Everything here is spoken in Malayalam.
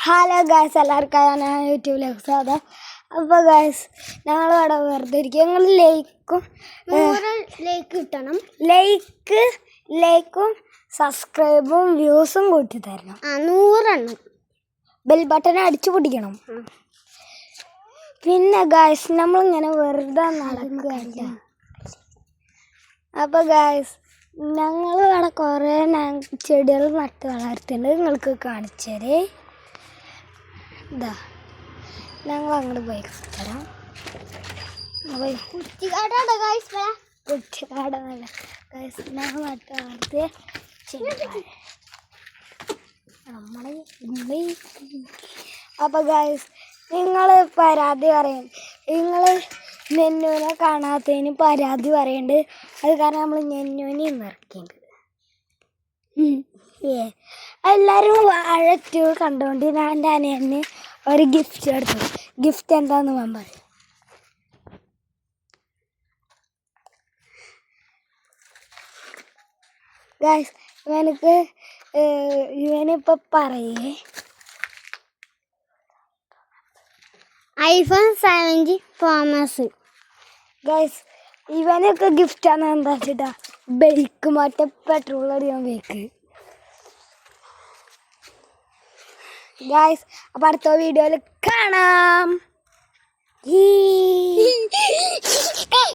ഹലോ ഗായ്സ്, എല്ലാവർക്കും ഞാൻ യൂട്യൂബിലേക്ക് സ്വാഗതം. അപ്പോൾ ഗായ്സ്, ഞങ്ങളിവിടെ വെറുതെ ഇരിക്കും. ഞങ്ങൾ ലൈക്ക് കിട്ടണം. ലൈക്കും സബ്സ്ക്രൈബും വ്യൂസും കൂട്ടി തരണം. 100 ബെൽ ബട്ടൺ അടിച്ചു പിടിക്കണം. പിന്നെ ഗായ്സ്, നമ്മളിങ്ങനെ വെറുതെ നടക്കുക. അപ്പോൾ ഗായ്സ്, ഞങ്ങളിവിടെ കുറേ ചെടികൾ നട്ട് വളർത്തുന്നുണ്ട്. നിങ്ങൾക്ക് കാണിച്ചു തരേ. ഇതാ ഞങ്ങൾ അങ്ങോട്ട് പോയി തരാം. കുറ്റിക്കാടല്ല ഗായ്സ്, ഞങ്ങൾ നട്ട് വളർത്തിയ ചെടികൾ. അപ്പോൾ ഗായ്സ്, നിങ്ങൾ പരാതി പറയും. നിങ്ങൾ നെന്നുവിനെ കാണാത്തതിന് പരാതി പറയുന്നുണ്ട്. അത് കാരണം നമ്മൾ നെന്നുവിനെ ഇറക്കിയിട്ടുണ്ട്. എല്ലാവരും വാഴ2 കണ്ടുകൊണ്ട് ഞാൻ എൻ്റെ അനിയന് ഒരു ഗിഫ്റ്റ് എടുത്തു. ഗിഫ്റ്റ് എന്താന്ന് ഞാൻ പറയും. ഗായ്സ്, ഇവനിപ്പോൾ പറയേ iPhone 17 Pro Max. ഗായ്സ്, ഇവനൊക്കെ ഗിഫ്റ്റാണ്. എന്താ വെച്ചിട്ടാ ബൈക്ക് മറ്റേ പെട്രോൾ അടിക്കാൻ ബൈക്ക്. ഗായ്സ്, അപ്പോൾ അടുത്ത വീഡിയോയിൽ കാണാം.